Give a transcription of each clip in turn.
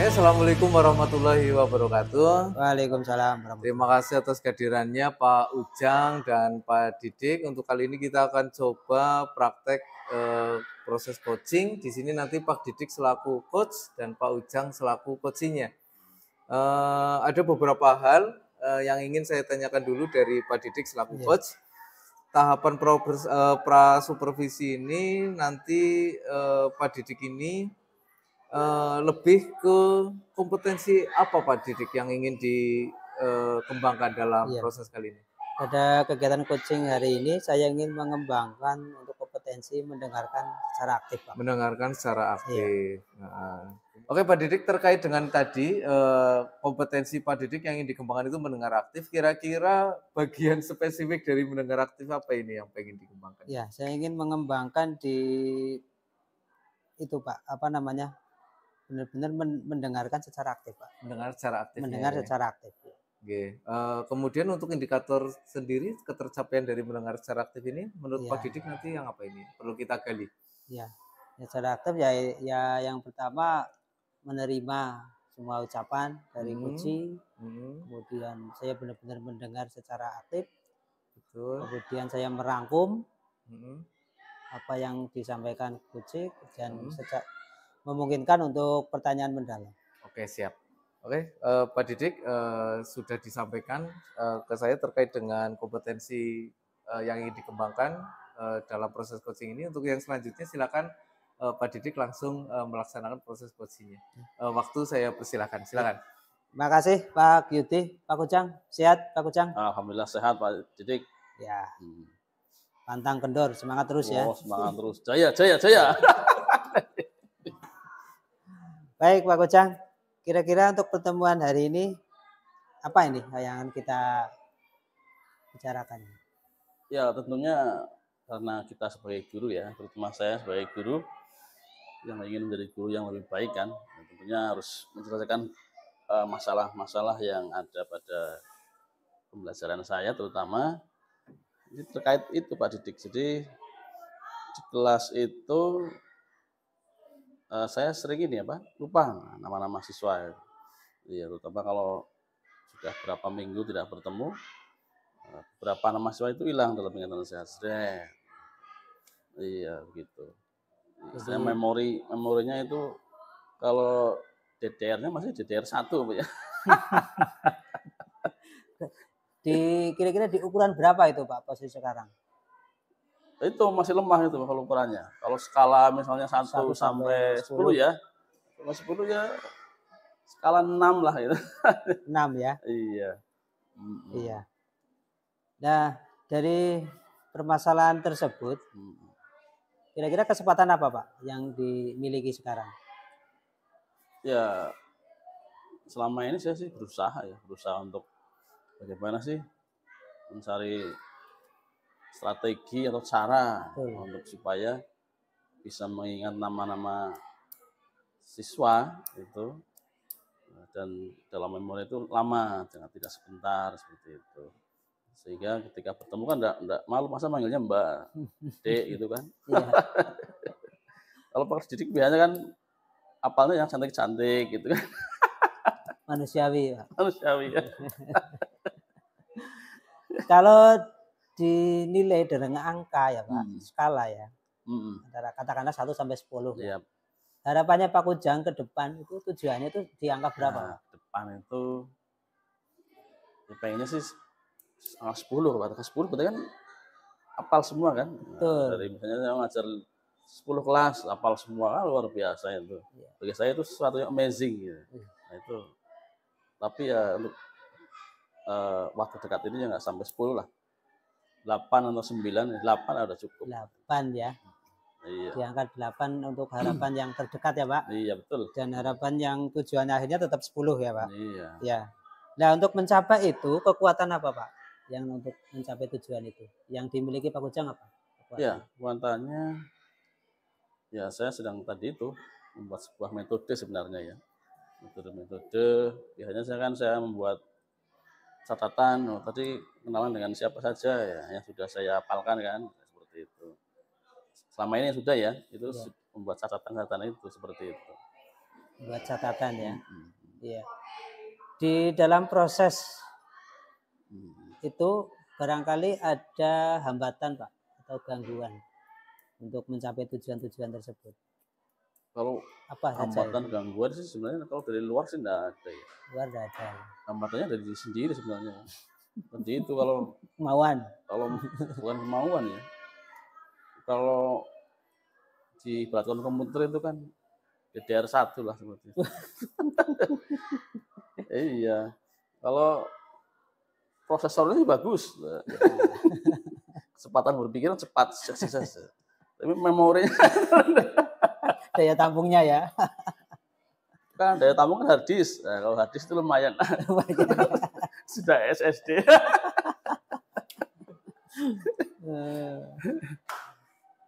Assalamualaikum warahmatullahi wabarakatuh. Waalaikumsalam Terima warahmatullahi. kasih atas kehadirannya Pak Ujang dan Pak Didik. Untuk kali ini kita akan coba praktek proses coaching. Di sini nanti Pak Didik selaku coach dan Pak Ujang selaku coachingnya. Ada beberapa hal yang ingin saya tanyakan dulu dari Pak Didik selaku coach. Tahapan pra-supervisi ini nanti Pak Didik ini lebih ke kompetensi apa Pak Didik yang ingin dikembangkan dalam proses kali ini? Pada kegiatan coaching hari ini saya ingin mengembangkan untuk kompetensi mendengarkan secara aktif, Pak. Mendengarkan secara aktif. Nah. Oke Pak Didik, terkait dengan tadi kompetensi Pak Didik yang ingin dikembangkan itu mendengar aktif, kira-kira bagian spesifik dari mendengar aktif apa ini yang pengen dikembangkan? Ya, saya ingin mengembangkan di itu Pak, apa namanya, benar-benar mendengarkan secara aktif, Pak. Mendengar secara aktif. Mendengar secara aktif. Oke. Kemudian untuk indikator sendiri ketercapaian dari mendengar secara aktif ini, menurut Pak Didik nanti yang apa ini? Perlu kita gali. Ya, secara aktif ya yang pertama menerima semua ucapan dari coaching. Kemudian saya benar-benar mendengar secara aktif. Betul. Kemudian saya merangkum apa yang disampaikan coaching dan memungkinkan untuk pertanyaan mendalam. Oke, siap. Oke, Pak Didik sudah disampaikan ke saya terkait dengan kompetensi yang ingin dikembangkan dalam proses coaching ini. Untuk yang selanjutnya silakan Pak Didik langsung melaksanakan proses coachingnya. Waktu saya persilakan, silakan. Terima kasih Pak Yudi, Pak Kucang. Sehat Pak Kucang? Alhamdulillah sehat Pak Didik. Ya. Pantang kendor, semangat terus ya. Semangat terus. Jaya, jaya, jaya. Baik Pak Kucang, kira-kira untuk pertemuan hari ini apa ini yang kita bicarakan? Ya tentunya karena kita sebagai guru ya, terutama saya sebagai guru yang ingin menjadi guru yang lebih baik kan, tentunya harus menyelesaikan masalah-masalah yang ada pada pembelajaran saya, terutama ini terkait itu Pak Didik. Jadi di kelas itu saya sering ini lupa nama-nama siswa. Iya, terutama kalau sudah berapa minggu tidak bertemu, berapa nama siswa itu hilang dalam ingatan saya. Iya, begitu. Saya memorinya itu kalau DDR-nya masih DDR 1 ya. Kira-kira di ukuran berapa itu Pak posisi sekarang? Itu masih lemah itu kalau ukurannya. Kalau skala misalnya 1 sampai 10 ya. Kalau 10 ya skala 6 lah itu. 6 ya? Iya. Iya. Nah, dari permasalahan tersebut, kira-kira kesempatan apa Pak yang dimiliki sekarang? Ya, selama ini saya sih berusaha untuk bagaimana sih mencari strategi atau cara untuk supaya bisa mengingat nama-nama siswa itu dan dalam memori itu lama, jangan tidak sebentar seperti itu. Sehingga ketika bertemu kan enggak malu, masa manggilnya Mbak, Dek gitu kan. Kalau Pak Didik biasanya kan apalnya yang cantik-cantik gitu kan. Manusiawi Pak. Manusiawi ya. Kalau dinilai dengan angka ya Pak, skala ya. Antara katakanlah 1 sampai 10 ya. Harapannya Pak Kujang ke depan itu tujuannya itu di angka berapa? Nah, depan itu ya pengennya sih 10, katakan 10 berarti kan hafal semua kan. Nah, dari misalnya saya ngajar 10 kelas hafal semua kan luar biasa itu. Bagi saya itu sesuatu yang amazing gitu. Nah, itu. Tapi ya untuk waktu dekat ini ya nggak sampai 10 lah. 8 atau 9, 8 udah cukup. 8 ya. Iya. Di angka 8 untuk harapan yang terdekat ya Pak. Iya betul. Dan harapan yang tujuan akhirnya tetap 10 ya Pak. Iya. Ya. Nah untuk mencapai itu kekuatan apa Pak? Yang untuk mencapai tujuan itu, yang dimiliki Pak Kujang apa? Ya kekuatannya, ya saya sedang tadi itu membuat sebuah metode sebenarnya ya. Metode. Biasanya saya membuat catatan. Tadi kenalan dengan siapa saja ya yang sudah saya hafalkan kan seperti itu. Selama ini sudah ya, itu membuat catatan-catatan itu seperti itu. Buat catatan ya. Iya. Di dalam proses itu barangkali ada hambatan Pak atau gangguan untuk mencapai tujuan-tujuan tersebut. Kalau apa hambatan gangguan sih sebenarnya kalau dari luar sih enggak ada ya. Luar enggak ada. Hambatannya dari diri sendiri sebenarnya. Seperti itu kalau kemauan. Kalau bukan kemauan ya. Kalau di peraturan komputer itu kan DDR1 lah seperti itu. Iya. Kalau prosesornya sih bagus. Kecepatan berpikir cepat. Tapi memorinya daya tampungnya ya. Kan daya tampung kan hard disk. Nah, kalau hard disk itu lumayan. Sudah SSD.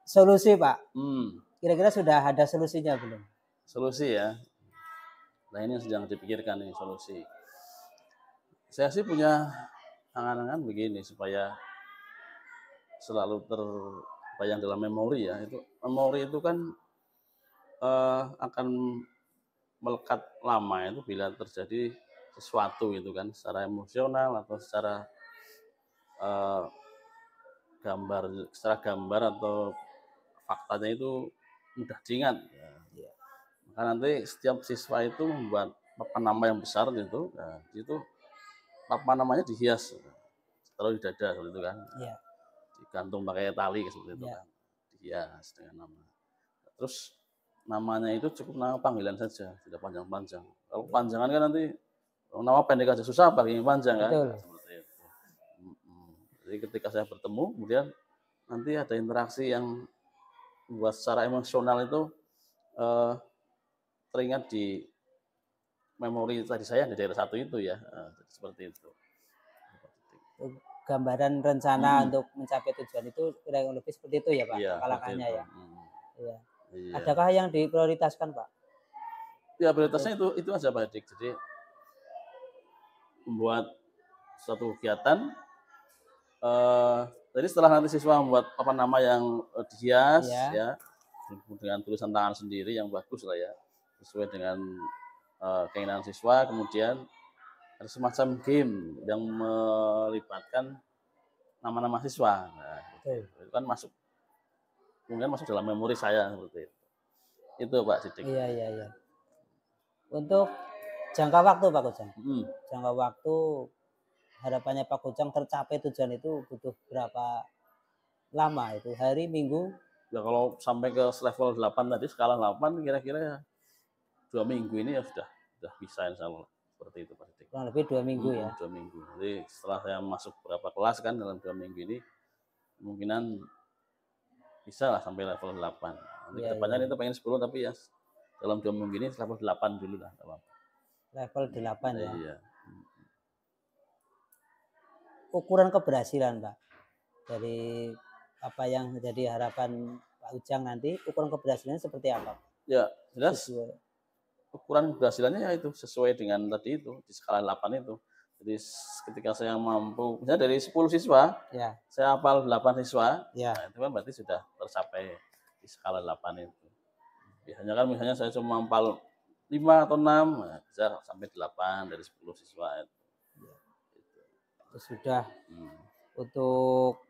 Solusi Pak. Kira-kira sudah ada solusinya belum? Solusi ya. Nah ini yang sedang dipikirkan nih solusi. Saya sih punya angan-angan begini supaya selalu terbayang dalam memori ya. Itu memori itu kan akan melekat lama itu bila terjadi sesuatu itu kan secara emosional atau secara gambar atau faktanya itu mudah diingat. Ya. Maka nanti setiap siswa itu membuat papan nama yang besar gitu, nah, itu papan namanya dihias, taruh di dada seperti itu kan, ya. Digantung pakai tali seperti itu kan, dihias dengan nama. Terus namanya itu cukup nama panggilan saja, tidak panjang-panjang. Kalau panjangan kan nanti nama pendek aja susah, bagi yang panjang kan. Nah, seperti itu. Jadi ketika saya bertemu, kemudian nanti ada interaksi yang buat secara emosional itu teringat di memori tadi saya di daerah satu itu ya, seperti itu. Gambaran rencana untuk mencapai tujuan itu kurang lebih seperti itu ya Pak, ya, kalahkannya ya. Iya. Iya. Adakah yang diprioritaskan Pak? Ya prioritasnya itu aja Pak Dik. Jadi membuat suatu kegiatan. Jadi setelah nanti siswa membuat papan nama yang dihias ya dengan tulisan tangan sendiri yang bagus lah ya, sesuai dengan keinginan siswa, kemudian ada semacam game yang melibatkan nama-nama siswa. Nah, itu kan kemudian masuk dalam memori saya seperti itu. Itu Pak Sidik. Iya. Untuk jangka waktu Pak Kujang. Jangka waktu harapannya Pak Kujang tercapai tujuan itu butuh berapa lama itu? Hari, minggu? Ya kalau sampai ke level 8 tadi, skala 8 kira-kira ya 2 minggu ini ya sudah bisa insya Allah. Seperti itu Pak Sidik. Kurang lebih 2 minggu ya? 2 minggu. Jadi setelah saya masuk beberapa kelas kan dalam 2 minggu ini, kemungkinan bisa lah sampai level 8. Nanti kedepannya itu pengen 10 tapi ya dalam 2 minggu ini level 8 dulu lah. Level 8 ya? Iya. Ukuran keberhasilan Pak, dari apa yang menjadi harapan Pak Ujang nanti, ukuran keberhasilannya seperti apa? Ya jelas ukuran keberhasilannya ya itu sesuai dengan tadi itu di skala 8 itu. Jadi ketika saya mampu, misalnya dari 10 siswa, saya hafal 8 siswa, nah, itu kan berarti sudah tercapai di skala 8 itu. Biasanya kan misalnya saya cuma hafal 5 atau 6, nah, bisa sampai 8 dari 10 siswa itu. Sudah untuk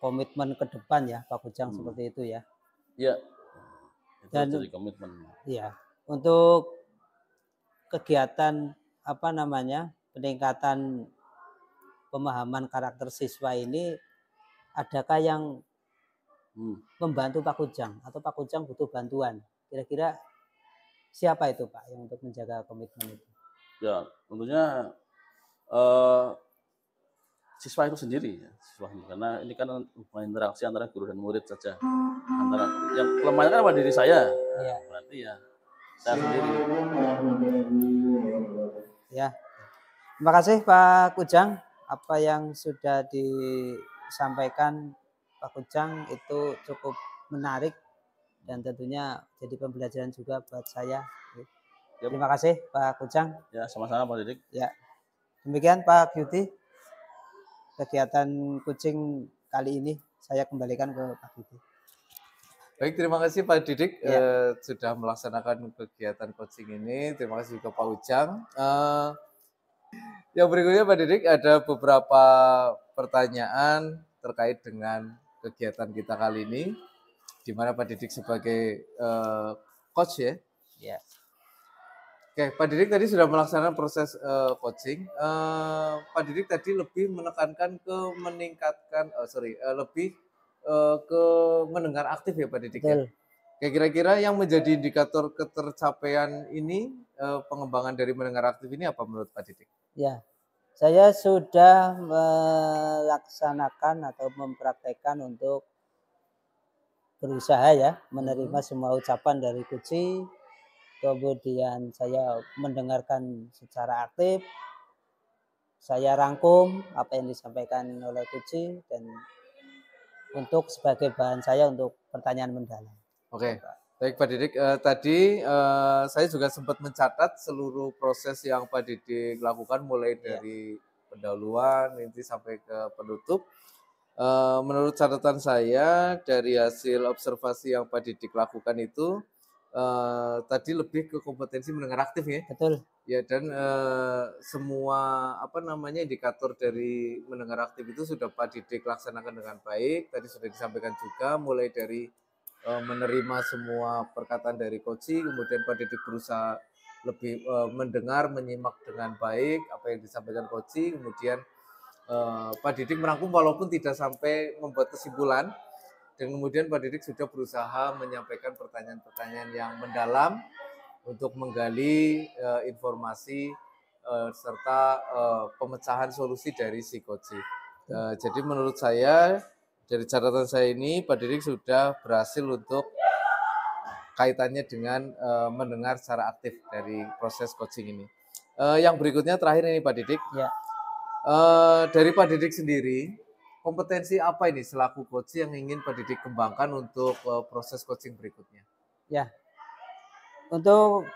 komitmen ke depan ya Pak Ujang seperti itu ya. Iya. Itu dan jadi komitmen. Iya. Untuk kegiatan peningkatan pemahaman karakter siswa ini, adakah yang membantu Pak Ujang atau Pak Ujang butuh bantuan? Kira-kira siapa itu Pak yang untuk menjaga komitmen itu? Ya tentunya siswa itu sendiri, karena ini kan hubungan interaksi antara guru dan murid saja. Antara yang kelemahannya kan pada diri saya, berarti ya saya sendiri. Ya, terima kasih Pak Ujang. Apa yang sudah disampaikan Pak Ujang itu cukup menarik dan tentunya jadi pembelajaran juga buat saya. Terima kasih Pak Ujang. Ya, sama-sama Pak Didik. Ya, demikian Pak Gyuti. Kegiatan kucing kali ini saya kembalikan ke Pak Gyuti. Baik, terima kasih Pak Didik sudah melaksanakan kegiatan coaching ini. Terima kasih juga Pak Ujang. Yang berikutnya Pak Didik, ada beberapa pertanyaan terkait dengan kegiatan kita kali ini, di mana Pak Didik sebagai coach ya. Ya. Oke, Pak Didik tadi sudah melaksanakan proses coaching. Pak Didik tadi lebih menekankan ke meningkatkan, lebih ke mendengar aktif ya Pak Didik. Betul. Ya. Kira-kira yang menjadi indikator ketercapaian ini, pengembangan dari mendengar aktif ini apa menurut Pak Didik? Ya, saya sudah melaksanakan atau mempraktekkan untuk berusaha ya menerima semua ucapan dari coaching. Kemudian saya mendengarkan secara aktif, saya rangkum apa yang disampaikan oleh coaching dan untuk sebagai bahan saya untuk pertanyaan mendalam. Oke, baik Pak Didik. Tadi saya juga sempat mencatat seluruh proses yang Pak Didik lakukan mulai dari pendahuluan nanti sampai ke penutup. Menurut catatan saya dari hasil observasi yang Pak Didik lakukan itu tadi lebih ke kompetensi mendengar aktif ya. Betul. Ya, dan semua indikator dari mendengar aktif itu sudah Pak Didik laksanakan dengan baik. Tadi sudah disampaikan juga mulai dari menerima semua perkataan dari coaching, kemudian Pak Didik berusaha lebih mendengar, menyimak dengan baik apa yang disampaikan coaching, kemudian Pak Didik merangkum walaupun tidak sampai membuat kesimpulan, dan kemudian Pak Didik sudah berusaha menyampaikan pertanyaan-pertanyaan yang mendalam untuk menggali informasi serta pemecahan solusi dari si coaching. Jadi menurut saya dari catatan saya ini Pak Didik sudah berhasil untuk kaitannya dengan mendengar secara aktif dari proses coaching ini. Yang berikutnya terakhir ini Pak Didik. Ya. Dari Pak Didik sendiri, kompetensi apa ini selaku coach yang ingin Pak Didik kembangkan untuk proses coaching berikutnya? Ya. Untuk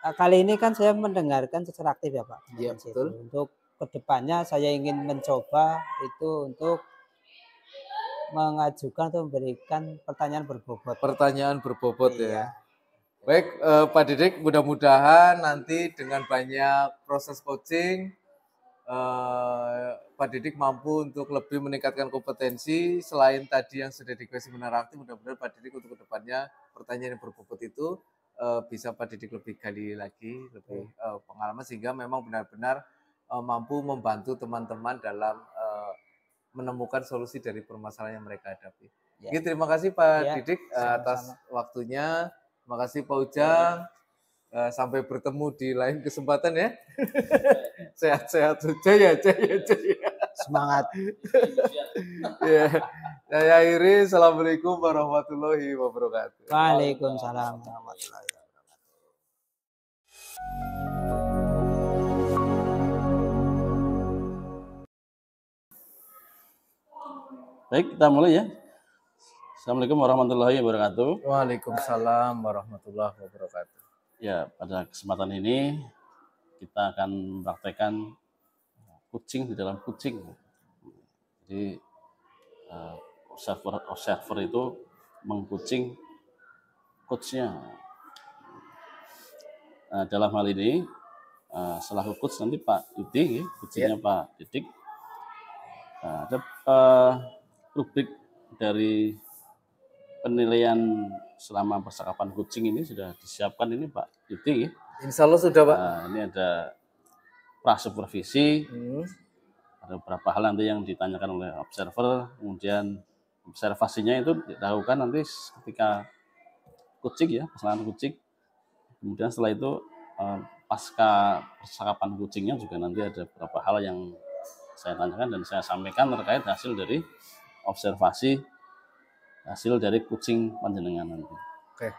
kali ini kan saya mendengarkan secara aktif ya Pak. Iya, betul. Untuk kedepannya saya ingin mencoba itu untuk mengajukan atau memberikan pertanyaan berbobot. Pertanyaan berbobot ya. Baik, Pak Didik, mudah-mudahan nanti dengan banyak proses coaching, Pak Didik mampu untuk lebih meningkatkan kompetensi. Selain tadi yang sudah dikasih mendengar aktif, mudah-mudahan Pak Didik untuk kedepannya pertanyaan yang berbobot itu bisa Pak Didik lebih gali lagi, lebih pengalaman sehingga memang benar-benar mampu membantu teman-teman dalam menemukan solusi dari permasalahan yang mereka hadapi. Ya. Terima kasih Pak Didik atas waktunya. Terima kasih Pak Ujang. Sampai bertemu di lain kesempatan ya. Sehat-sehat. Jaya. Semangat. Ya. Saya akhiri. Assalamualaikum warahmatullahi wabarakatuh. Waalaikumsalam warahmatullahi wabarakatuh. Baik, kita mulai ya. Assalamualaikum warahmatullahi wabarakatuh. Waalaikumsalam warahmatullahi wabarakatuh. Ya, pada kesempatan ini kita akan mempraktekkan coaching di dalam coaching. Jadi observer itu mengcoaching coachnya. Dalam hal ini selaku coach nanti Pak Didik, coachingnya Pak Didik. Ada rubrik dari penilaian selama percakapan coaching ini sudah disiapkan ini Pak Didik. Insya Allah sudah Pak. Ini ada prasupervisi, ada beberapa hal nanti yang ditanyakan oleh observer, kemudian observasinya itu dilakukan nanti ketika coaching ya, pelaksanaan coaching. Kemudian setelah itu pasca percakapan coachingnya juga nanti ada beberapa hal yang saya tanyakan dan saya sampaikan terkait hasil dari observasi, hasil dari coaching panjenengan nanti. Oke.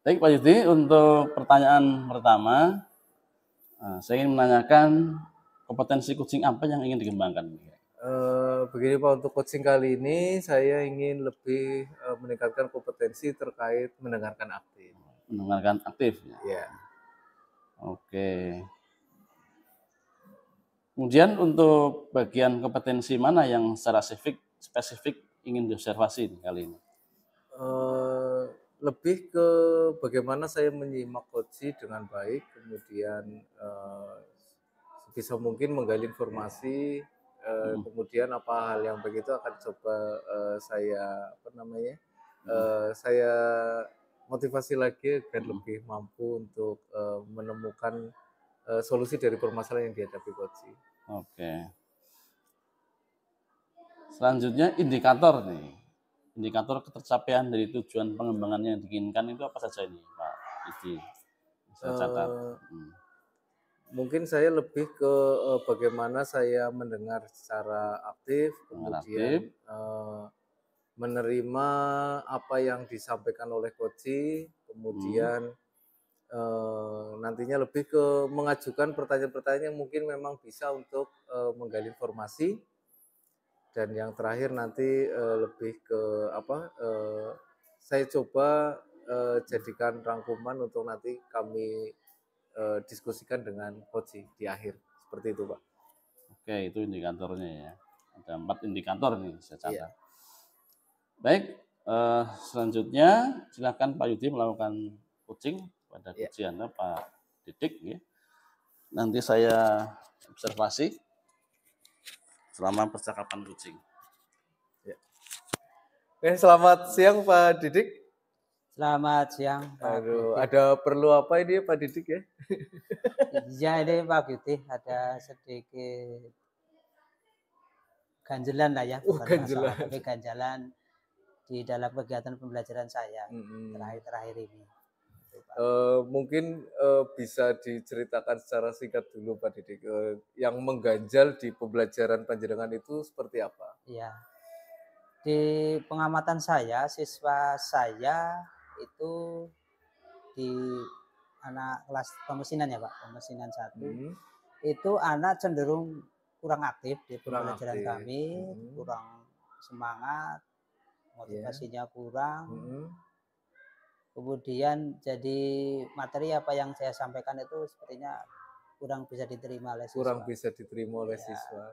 Baik Pak Yudi, untuk pertanyaan pertama, saya ingin menanyakan kompetensi coaching apa yang ingin dikembangkan? Begini Pak, untuk coaching kali ini saya ingin lebih meningkatkan kompetensi terkait mendengarkan aktif. Mendengarkan aktif? Ya. Oke. Kemudian untuk bagian kompetensi mana yang secara spesifik ingin diobservasi kali ini? Lebih ke bagaimana saya menyimak coaching dengan baik, kemudian sebisa mungkin menggali informasi, kemudian apa hal yang begitu akan coba saya saya motivasi lagi agar lebih mampu untuk menemukan solusi dari permasalahan yang dihadapi coaching. Oke. Selanjutnya indikator nih. Indikator ketercapaian dari tujuan pengembangan yang diinginkan itu apa saja ini, Pak Didi? Saya catat. Mungkin saya lebih ke bagaimana saya mendengar secara aktif, kemudian menerima apa yang disampaikan oleh coach, kemudian nantinya lebih ke mengajukan pertanyaan-pertanyaan yang mungkin memang bisa untuk menggali informasi. Dan yang terakhir nanti lebih ke saya coba jadikan rangkuman untuk nanti kami diskusikan dengan coach di akhir, seperti itu Pak. Oke, itu indikatornya ya. Ada 4 indikator nih saya catat. Iya. Baik, selanjutnya silakan Pak Yudi melakukan coaching pada coach Anda Pak Didik ya. Nanti saya observasi selama percakapan coaching. Ya. Oke, selamat siang Pak Didik. Selamat siang Pak. Aduh, ada perlu apa ini Pak Didik ya? Iya ini Pak Didik ada sedikit ganjelan lah ya, bukan ganjelan. masalah, tapi ganjalan di dalam kegiatan pembelajaran saya terakhir ini. Mungkin bisa diceritakan secara singkat dulu Pak Didik, yang mengganjal di pembelajaran panjenengan itu seperti apa? Iya, di pengamatan saya, siswa saya itu di anak kelas pemesinan ya Pak, pemesinan 1, itu anak cenderung kurang aktif di pembelajaran kami, kurang semangat, motivasinya kurang. Kemudian jadi materi apa yang saya sampaikan itu sepertinya kurang bisa diterima oleh siswa. Kurang bisa diterima oleh siswa.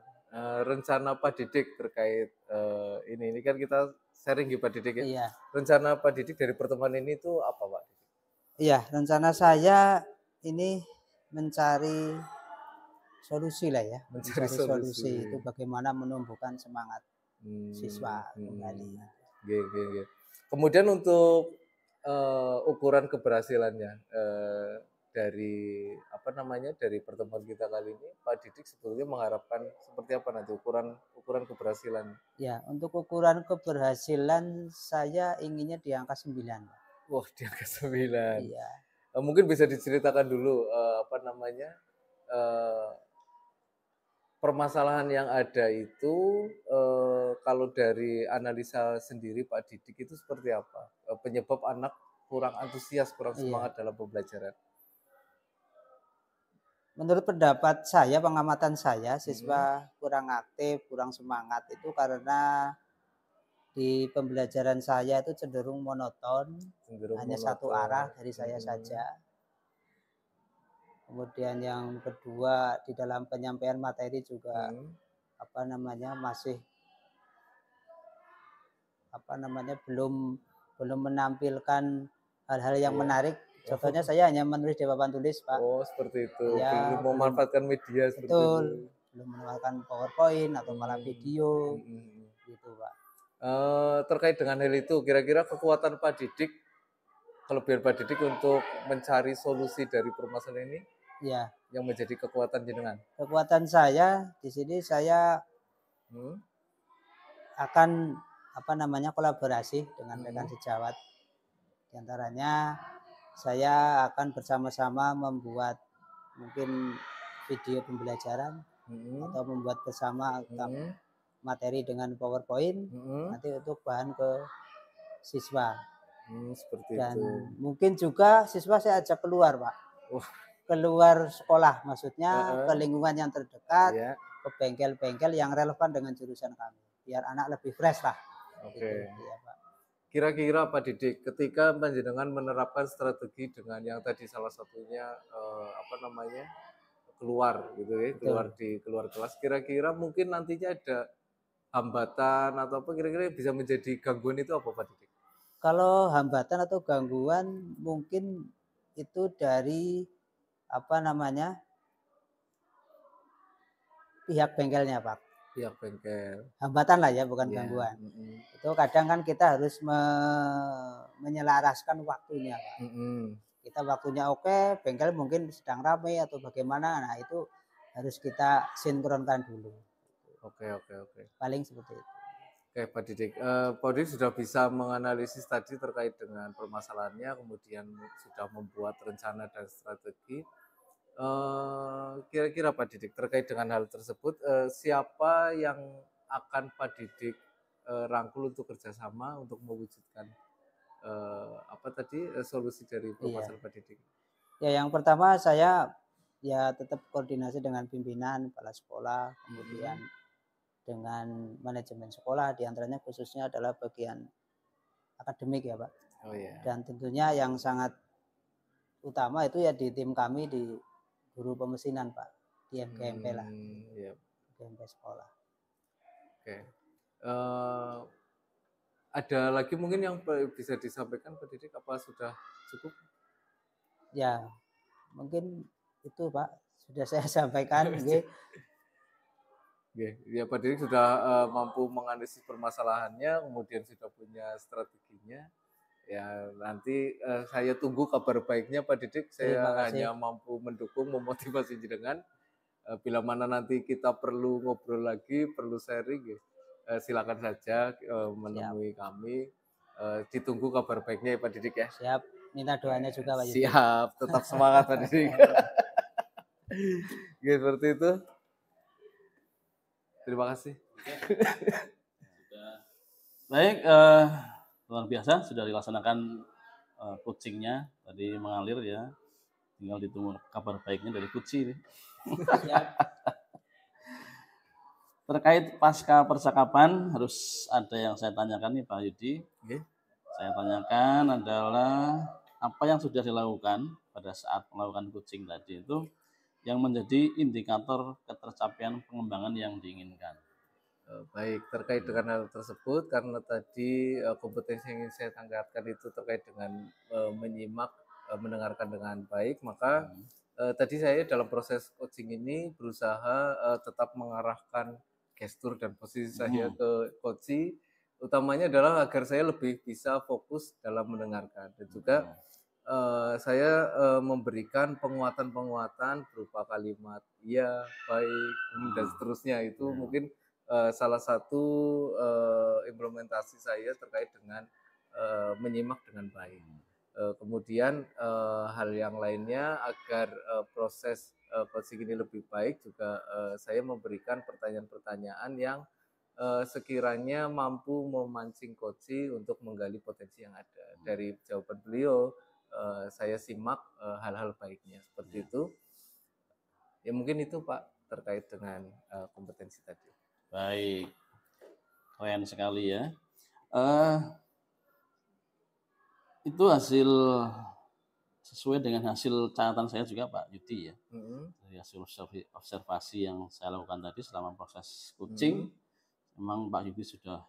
Rencana Pak Didik terkait ini kan kita sharing ya Pak Didik ya. Iya. Rencana Pak Didik dari pertemuan ini itu apa Pak? Iya, rencana saya ini mencari solusi lah ya. Mencari solusi itu bagaimana menumbuhkan semangat siswa kembali. Kemudian untuk ukuran keberhasilannya dari dari pertemuan kita kali ini, Pak Didik sebetulnya mengharapkan seperti apa nanti ukuran keberhasilan? Ya, untuk ukuran keberhasilan saya inginnya di angka 9. Wah, di angka 9. Iya. Mungkin bisa diceritakan dulu permasalahan yang ada itu kalau dari analisa sendiri Pak Didik itu seperti apa? Penyebab anak kurang antusias, kurang semangat dalam pembelajaran? Menurut pendapat saya, pengamatan saya, siswa kurang aktif, kurang semangat itu karena di pembelajaran saya itu cenderung monoton, hanya satu arah dari saya saja. Kemudian yang kedua, di dalam penyampaian materi juga belum menampilkan hal-hal yang menarik. Contohnya saya hanya menulis di papan tulis, Pak. Oh, seperti itu. Ya, belum memanfaatkan media seperti itu. Belum memanfaatkan PowerPoint atau malah video. Gitu, Pak. Terkait dengan hal itu, kira-kira kekuatan Pak Didik, kelebihan Pak Didik untuk mencari solusi dari permasalahan ini? Ya. Yang menjadi kekuatan jenengan. Kekuatan saya di sini saya akan kolaborasi dengan rekan sejawat. Di antaranya saya akan bersama-sama membuat mungkin video pembelajaran atau membuat bersama materi dengan PowerPoint nanti untuk bahan ke siswa. Seperti dan itu. Mungkin juga siswa saya ajak keluar, Pak. Keluar sekolah, maksudnya ke lingkungan yang terdekat, ke bengkel-bengkel yang relevan dengan jurusan kami, biar anak lebih fresh lah. Oke. Gitu, ya, Pak. Kira-kira Pak Didik, ketika panjenengan menerapkan strategi dengan yang tadi salah satunya keluar gitu ya, keluar kelas, kira-kira mungkin nantinya ada hambatan atau apa kira-kira bisa menjadi gangguan itu apa Pak Didik? Kalau hambatan atau gangguan mungkin itu dari apa namanya pihak bengkelnya Pak. Pihak bengkel. Hambatan lah ya, bukan gangguan. Itu kadang kan kita harus menyelaraskan waktunya Pak. Kita waktunya oke, bengkel mungkin sedang ramai atau bagaimana, nah itu harus kita sinkronkan dulu. Oke. Paling seperti itu. Oke, Pak Didik. Pak Didik sudah bisa menganalisis tadi terkait dengan permasalahannya, kemudian sudah membuat rencana dan strategi. Kira-kira Pak Didik terkait dengan hal tersebut, siapa yang akan Pak Didik rangkul untuk kerjasama untuk mewujudkan solusi dari permasalahan Pak Didik? Ya, yang pertama saya ya tetap koordinasi dengan pimpinan, kepala sekolah, kemudian dengan manajemen sekolah, diantaranya khususnya adalah bagian akademik ya Pak. Dan tentunya yang sangat utama itu ya di tim kami di guru pemesinan Pak, di MGMP lah, MGMP sekolah. Oke. Ada lagi mungkin yang bisa disampaikan Pak Didik, apa sudah cukup? Ya, mungkin itu Pak, sudah saya sampaikan. Ya Pak Didik sudah mampu menganalisis permasalahannya, kemudian sudah punya strateginya. Ya nanti saya tunggu kabar baiknya Pak Didik. Saya hanya mampu mendukung, memotivasi jenengan. Bila mana nanti kita perlu ngobrol lagi, perlu sharing, silakan saja menemui kami. Ditunggu kabar baiknya ya Pak Didik ya. Siap, minta doanya juga Pak Yudi. Siap, tetap semangat Pak Didik. Seperti itu. Terima kasih. Baik, luar biasa sudah dilaksanakan coachingnya tadi mengalir ya. Tinggal ditunggu kabar baiknya dari Kuci. Terkait pasca percakapan harus ada yang saya tanyakan nih Pak Yudi. Saya tanyakan adalah apa yang sudah dilakukan pada saat melakukan coaching tadi itu yang menjadi indikator ketercapaian pengembangan yang diinginkan. Baik, terkait dengan hal tersebut, karena tadi kompetensi yang ingin saya tangkapkan itu terkait dengan menyimak, mendengarkan dengan baik, maka tadi saya dalam proses coaching ini berusaha tetap mengarahkan gestur dan posisi saya ke coaching, utamanya adalah agar saya lebih bisa fokus dalam mendengarkan, dan juga saya memberikan penguatan-penguatan berupa kalimat iya, baik, dan seterusnya. Itu mungkin salah satu implementasi saya terkait dengan menyimak dengan baik. Kemudian hal yang lainnya agar proses coaching ini lebih baik juga saya memberikan pertanyaan-pertanyaan yang sekiranya mampu memancing coaching untuk menggali potensi yang ada. Dari jawaban beliau saya simak hal-hal baiknya seperti itu. Ya mungkin itu Pak terkait dengan kompetensi tadi. Baik, keren sekali ya. Itu hasil sesuai dengan hasil catatan saya juga Pak Yudi ya. Dari hasil observasi yang saya lakukan tadi selama proses coaching, memang Pak Yudi sudah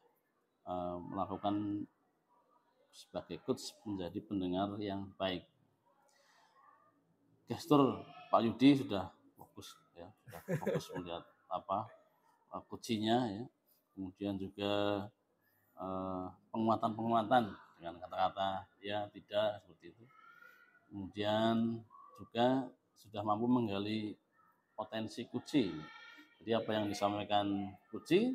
melakukan sebagai coach menjadi pendengar yang baik. Gestur Pak Yudi sudah fokus ya, sudah fokus melihat apa coachingnya ya. Kemudian juga penguatan dengan kata-kata ya tidak seperti itu. Kemudian juga sudah mampu menggali potensi Kuci. Jadi apa yang disampaikan Kuci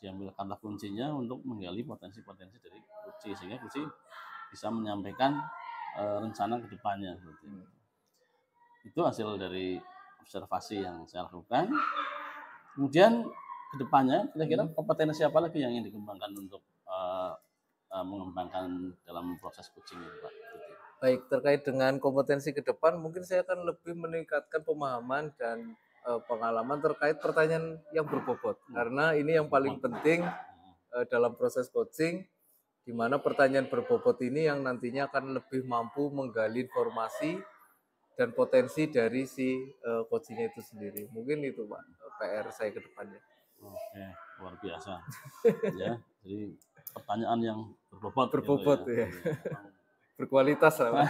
diambil kata kuncinya untuk menggali potensi-potensi dari Kuci sehingga Kuci bisa menyampaikan rencana ke depannya. Itu hasil dari observasi yang saya lakukan. Kemudian ke depannya kira-kira kompetensi apa lagi yang ingin dikembangkan untuk mengembangkan dalam proses coaching ini Pak? Baik, terkait dengan kompetensi ke depan mungkin saya akan lebih meningkatkan pemahaman dan pengalaman terkait pertanyaan yang berbobot. Karena ini yang paling penting dalam proses coaching, di mana pertanyaan berbobot ini yang nantinya akan lebih mampu menggali informasi dan potensi dari si coachingnya itu sendiri. Mungkin itu Pak PR saya ke depannya. Oke, luar biasa. Ya, jadi pertanyaan yang berbobot. Berbobot gitu ya. Berkualitas lah.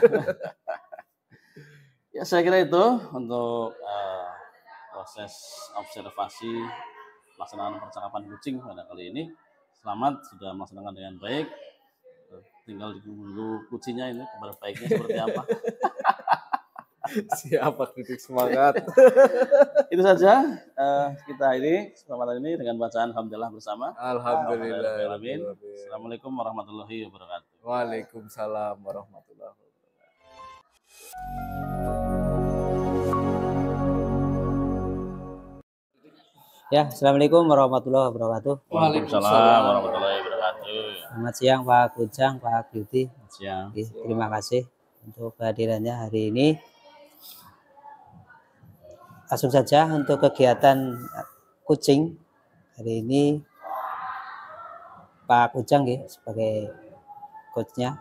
Ya saya kira itu untuk proses observasi pelaksanaan percakapan kucing pada kali ini. Selamat sudah melaksanakan dengan baik. Tinggal ditunggu kucingnya ini kabar baiknya seperti apa. Siap Pak Didik, semangat. Itu saja kita ini kesempatan ini dengan bacaan alhamdulillah bersama. Alhamdulillah. Assalamualaikum warahmatullahi wabarakatuh. Waalaikumsalam warahmatullahi wabarakatuh. Ya, assalamualaikum warahmatullahi wabarakatuh. Waalaikumsalam warahmatullahi wabarakatuh. Selamat siang Pak Kujang, Pak Yudi. Siang. Terima kasih untuk kehadirannya hari ini. Langsung saja untuk kegiatan kucing hari ini Pak Kujang ya, sebagai coachnya.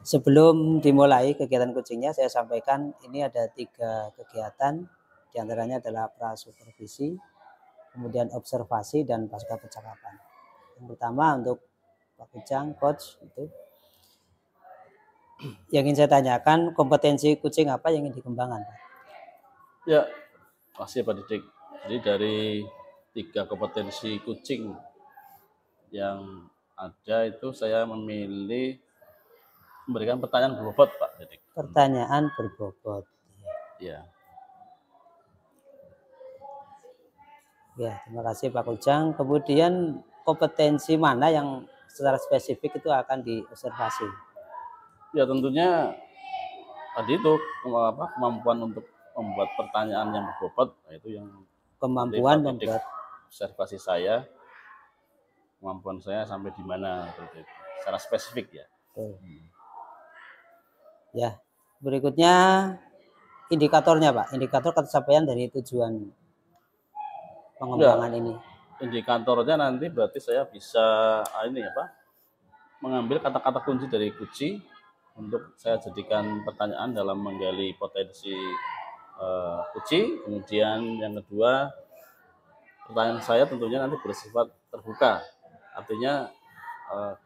Sebelum dimulai kegiatan kucingnya, saya sampaikan ini ada 3 kegiatan, diantaranya adalah prasupervisi, kemudian observasi dan pasca percakapan. Yang pertama untuk Pak Kujang, coach itu yang ingin saya tanyakan, kompetensi kucing apa yang ingin dikembangkan, Pak? Ya, masih Pak Didik. Jadi dari 3 kompetensi kucing yang ada itu saya memilih memberikan pertanyaan berbobot Pak Didik. Pertanyaan berbobot. Ya. Ya, terima kasih Pak Kujang. Kemudian kompetensi mana yang secara spesifik itu akan diobservasi? Ya tentunya tadi itu kemampuan untuk membuat pertanyaan yang berbobot, nah itu yang kemampuan membuat observasi saya, kemampuan saya sampai di mana gitu, secara spesifik ya. Ya, berikutnya indikatornya Pak, indikator pencapaian dari tujuan pengembangan ini. Indikatornya nanti berarti saya bisa mengambil kata-kata kunci dari kucing untuk saya jadikan pertanyaan dalam menggali potensi kucing. Kemudian yang kedua, pertanyaan saya tentunya nanti bersifat terbuka, artinya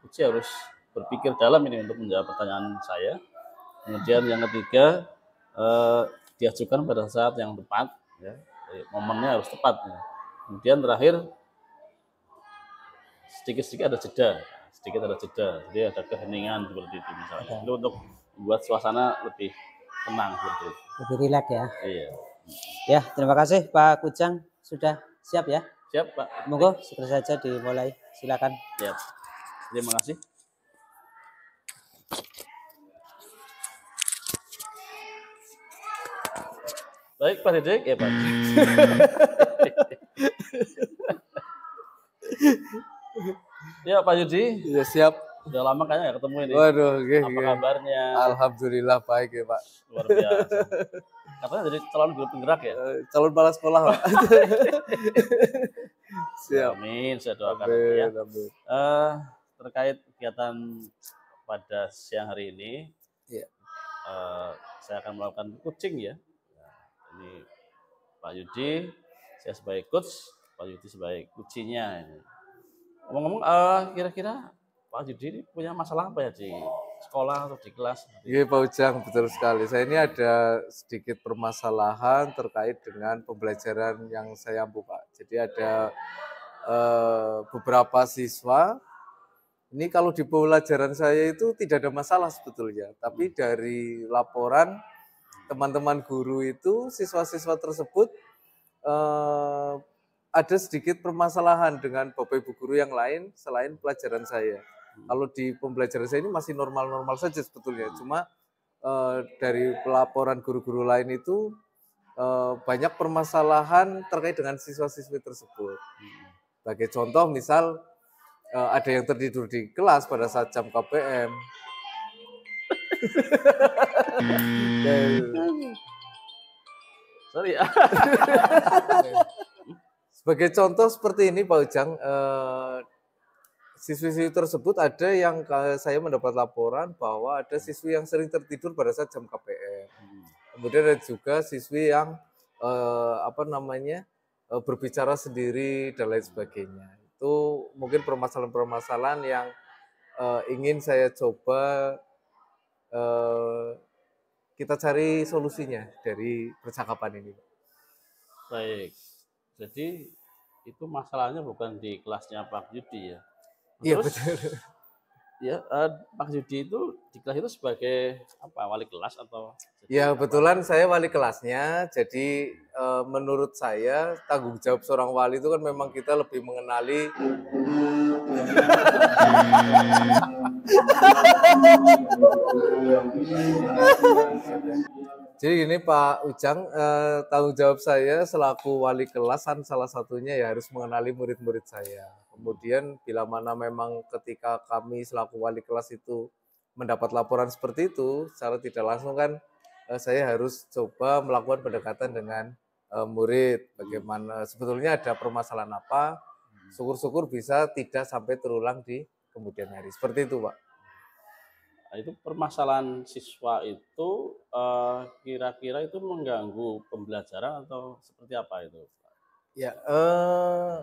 kucing harus berpikir dalam ini untuk menjawab pertanyaan saya. Kemudian yang ketiga, diajukan pada saat yang tepat, ya, momennya harus tepat. Ya. Kemudian terakhir, sedikit-sedikit ada jeda, jadi ada keheningan seperti itu misalnya. Itu untuk membuat suasana lebih tenang seperti itu. Lebih rileks ya. Iya. Ya, terima kasih Pak Kujang, sudah siap ya? Siap Pak. Monggo segera saja dimulai, silakan. Siap. Terima kasih. Baik Pak Didik, ya Pak. Ya Pak Yudi. Ya siap. Sudah lama kayaknya nggak ketemu ini. Waduh, apa kabarnya? Alhamdulillah baik ya Pak. Luar biasa. Katanya jadi calon guru penggerak ya? Calon kepala sekolah Pak. Siap. Amin, saya doakan ya. Terkait kegiatan pada siang hari ini, ya. Saya akan melakukan coaching ya. Ini Pak Yudi, saya sebagai coach, Pak Yudi sebagai kucingnya. Ngomong-ngomong, kira-kira Pak Yudi ini punya masalah apa ya di sekolah atau di kelas? Iya Pak Ujang, betul sekali. Saya ini ada sedikit permasalahan terkait dengan pembelajaran yang saya ampu Pak. Jadi ada beberapa siswa, ini kalau di pembelajaran saya itu tidak ada masalah sebetulnya. Tapi dari laporan teman-teman guru itu, siswa-siswa tersebut ada sedikit permasalahan dengan Bapak Ibu guru yang lain selain pelajaran saya. Kalau di pembelajaran saya ini masih normal-normal saja sebetulnya. Cuma dari pelaporan guru-guru lain itu banyak permasalahan terkait dengan siswa-siswi tersebut. Sebagai contoh misal ada yang tertidur di kelas pada saat jam KPM. Sorry ya. Sebagai contoh seperti ini Pak Ujang, siswi-siswi tersebut ada yang saya mendapat laporan bahwa ada siswi yang sering tertidur pada saat jam KPM. Kemudian ada juga siswi yang berbicara sendiri dan lain sebagainya. itu mungkin permasalahan-permasalahan yang ingin saya coba kita cari solusinya dari percakapan ini. Baik, jadi itu masalahnya bukan di kelasnya Pak Yudi ya? Iya Terus, betul. Ya, Pak Yudi itu di kelas itu sebagai apa, wali kelas atau? Ya kebetulan saya wali kelasnya, jadi menurut saya tanggung jawab seorang wali itu kan memang kita lebih mengenali Jadi gini Pak Ujang, tanggung jawab saya selaku wali kelas kan salah satunya ya harus mengenali murid-murid saya. Kemudian bila mana memang ketika kami selaku wali kelas itu mendapat laporan seperti itu, secara tidak langsung kan saya harus coba melakukan pendekatan dengan murid. Bagaimana sebetulnya ada permasalahan apa, syukur-syukur bisa tidak sampai terulang di kemudian hari. Seperti itu Pak. Itu permasalahan siswa itu kira-kira itu mengganggu pembelajaran atau seperti apa itu? Ya,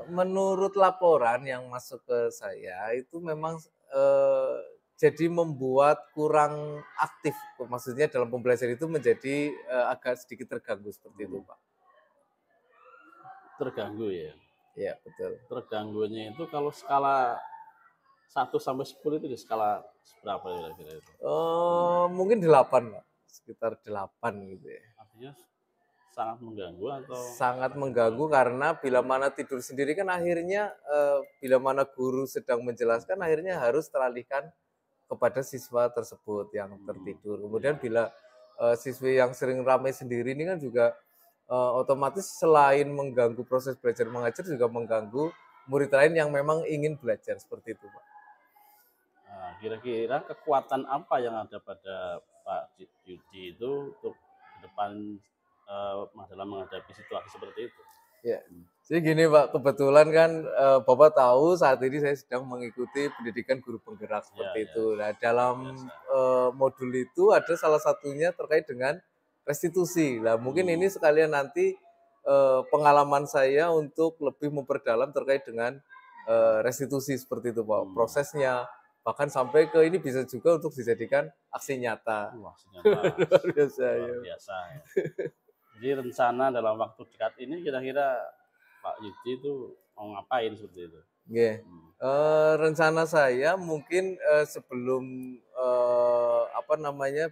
menurut laporan yang masuk ke saya itu memang jadi membuat kurang aktif, maksudnya dalam pembelajaran itu menjadi agak sedikit terganggu seperti itu, Pak. Terganggu ya? Ya, betul. Terganggunya itu kalau skala 1 sampai 10 itu di skala berapa kira-kira itu? Mungkin 8, Pak. Sekitar 8 gitu ya. Artinya sangat mengganggu atau? Sangat mengganggu karena bila mana tidur sendiri kan akhirnya bila mana guru sedang menjelaskan akhirnya harus teralihkan kepada siswa tersebut yang tertidur. Kemudian bila siswi yang sering ramai sendiri ini kan juga otomatis selain mengganggu proses belajar mengajar juga mengganggu murid lain yang memang ingin belajar seperti itu, Pak. Nah, kira-kira kekuatan apa yang ada pada Pak Yudi itu untuk ke depan dalam menghadapi situasi seperti itu? Ya, jadi gini Pak, kebetulan kan Bapak tahu saat ini saya sedang mengikuti pendidikan guru penggerak seperti itu. Nah, dalam modul itu ada salah satunya terkait dengan restitusi. Nah, mungkin ini sekalian nanti pengalaman saya untuk lebih memperdalam terkait dengan restitusi seperti itu Pak. Prosesnya, bahkan sampai ke ini bisa juga untuk dijadikan aksi nyata. Aksi nyata. Luar biasa. Luar biasa ya. Jadi rencana dalam waktu dekat ini kira-kira Pak Yudi itu mau ngapain seperti itu? Yeah. Rencana saya mungkin sebelum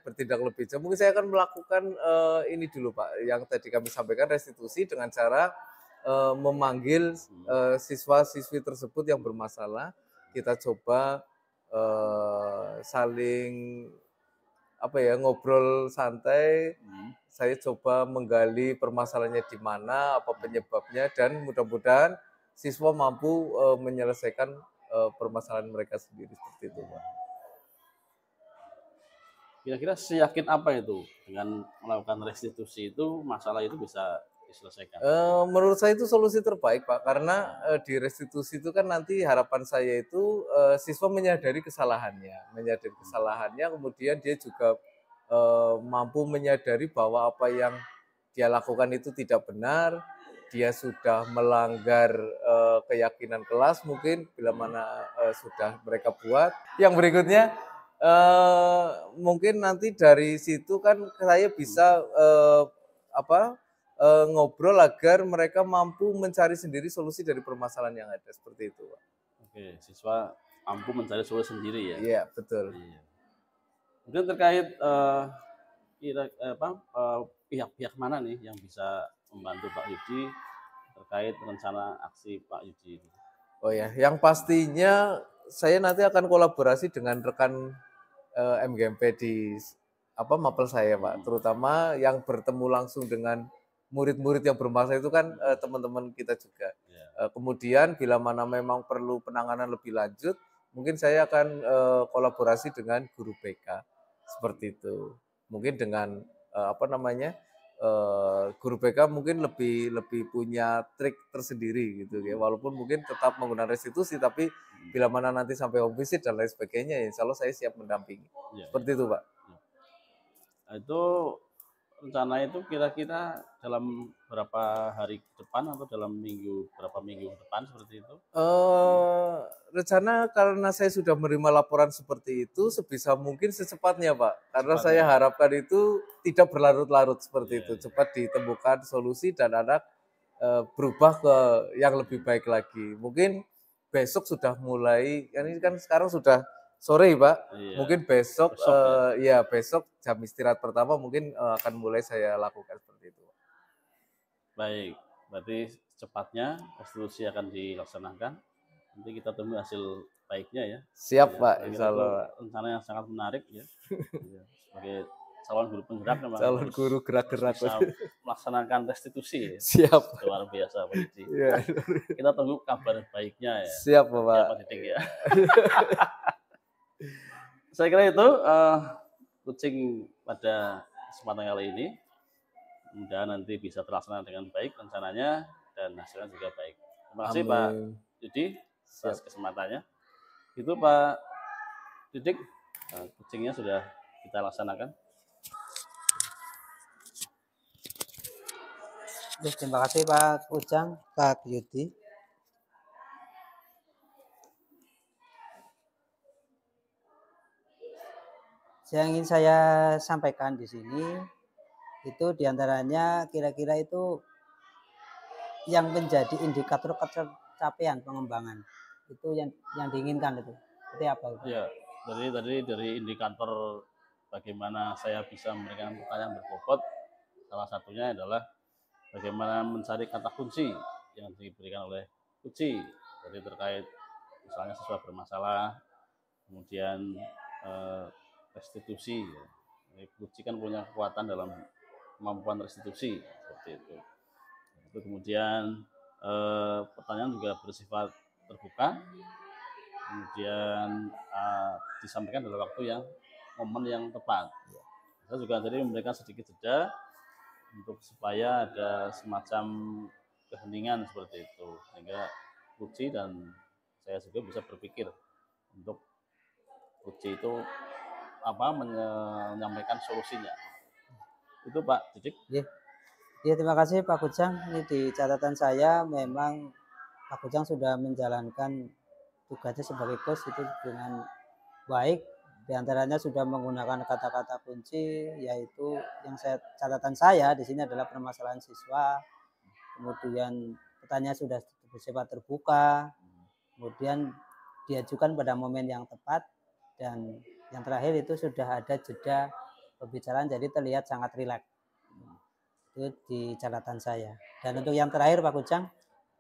bertindak lebih jauh, mungkin saya akan melakukan ini dulu Pak, yang tadi kami sampaikan restitusi dengan cara memanggil siswa-siswi tersebut yang bermasalah, kita coba saling ngobrol santai. Saya coba menggali permasalahannya di mana, apa penyebabnya, dan mudah-mudahan siswa mampu menyelesaikan permasalahan mereka sendiri seperti itu, Pak. Kira-kira seyakin apa itu dengan melakukan restitusi itu masalah itu bisa diselesaikan? Menurut saya itu solusi terbaik, Pak, karena di restitusi itu kan nanti harapan saya itu siswa menyadari kesalahannya, kemudian dia juga mampu menyadari bahwa apa yang dia lakukan itu tidak benar, dia sudah melanggar keyakinan kelas mungkin bila mana sudah mereka buat. Yang berikutnya mungkin nanti dari situ kan saya bisa ngobrol agar mereka mampu mencari sendiri solusi dari permasalahan yang ada seperti itu, Pak. Oke, siswa mampu mencari solusi sendiri ya. Iya, betul. Iya. Kemudian terkait pihak-pihak mana nih yang bisa membantu Pak Yudi terkait rencana aksi Pak Yudi ini? Oh ya, yang pastinya saya nanti akan kolaborasi dengan rekan MGMP di mapel saya, Pak. Terutama yang bertemu langsung dengan murid-murid yang bermasalah itu kan teman-teman kita juga. Kemudian bila mana memang perlu penanganan lebih lanjut, mungkin saya akan kolaborasi dengan guru BK seperti itu. Mungkin dengan guru BK mungkin lebih punya trik tersendiri gitu ya. Walaupun mungkin tetap menggunakan restitusi, tapi bila mana nanti sampai home visit dan lain sebagainya, insya Allah saya siap mendampingi. Seperti itu, Pak. Itu rencana itu kira-kira dalam berapa hari ke depan atau dalam berapa minggu ke depan seperti itu? Rencana karena saya sudah menerima laporan seperti itu, sebisa mungkin secepatnya Pak. Karena saya harapkan itu tidak berlarut-larut seperti itu. Cepat ditemukan solusi dan anak berubah ke yang lebih baik lagi. Mungkin besok sudah mulai, ini kan sekarang sudah sore Pak, mungkin besok, besok jam istirahat pertama mungkin akan mulai saya lakukan seperti itu. Baik, berarti secepatnya restitusi akan dilaksanakan. Nanti kita tunggu hasil baiknya ya. Siap Pak, insya Allah. Rencana yang sangat menarik ya. Sebagai calon guru penggerak memang calon guru gerak-gerak bisa melaksanakan restitusi ya. Siap. Luar biasa Pak Didik. Ya. Kita tunggu kabar baiknya ya. Siap Pak Didik ya. Saya kira itu coaching pada kesempatan kali ini. Mudah nanti bisa terlaksana dengan baik rencananya dan hasilnya juga baik. Terima kasih Pak Yudi atas kesempatannya. Itu Pak Didik, coachingnya sudah kita laksanakan. Terima kasih Pak Ujang, Pak Yudi. Yang ingin saya sampaikan di sini itu diantaranya kira-kira itu yang menjadi indikator capaian pengembangan itu yang diinginkan itu seperti apa itu? Ya, dari indikator bagaimana saya bisa memberikan pertanyaan berbobot, salah satunya adalah bagaimana mencari kata kunci yang diberikan oleh kunci, jadi terkait misalnya siswa bermasalah, kemudian restitusi. Kunci kan punya kekuatan dalam kemampuan restitusi seperti itu. Itu kemudian pertanyaan juga bersifat terbuka, kemudian disampaikan dalam waktu yang momen yang tepat. Saya juga tadi memberikan sedikit jeda untuk supaya ada semacam keheningan seperti itu, sehingga Uci dan saya juga bisa berpikir untuk Uci itu menyampaikan solusinya. Itu Pak Didik. Ya, terima kasih Pak Kujang. Ini di catatan saya memang Pak Kujang sudah menjalankan tugasnya sebagai coach itu dengan baik. Di antaranya sudah menggunakan kata-kata kunci, yaitu yang catatan saya di sini adalah permasalahan siswa. Kemudian pertanyaan sudah bersifat terbuka, kemudian diajukan pada momen yang tepat, dan yang terakhir itu sudah ada jeda pembicaraan, jadi terlihat sangat rileks. Itu di catatan saya. Dan untuk yang terakhir Pak Kujang,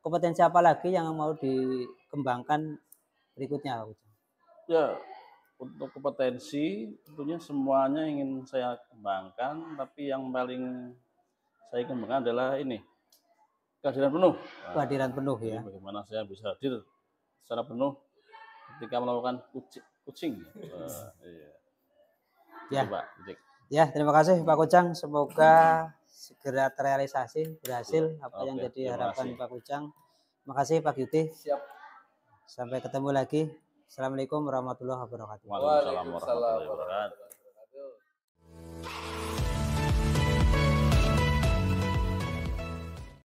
kompetensi apa lagi yang mau dikembangkan berikutnya Pak Kujang? Ya, untuk kompetensi tentunya semuanya ingin saya kembangkan, tapi yang paling saya kembangkan adalah ini, kehadiran penuh. Kehadiran penuh ya. Bagaimana saya bisa hadir secara penuh ketika melakukan coaching. Ya. Pak. Ya, terima kasih Pak Kujang. Semoga segera terrealisasi, berhasil apa yang jadi harapan Pak Kujang. Terima kasih Pak Yudi. Siap. Sampai ketemu lagi. Assalamualaikum warahmatullahi wabarakatuh. Waalaikumsalam warahmatullahi wabarakatuh.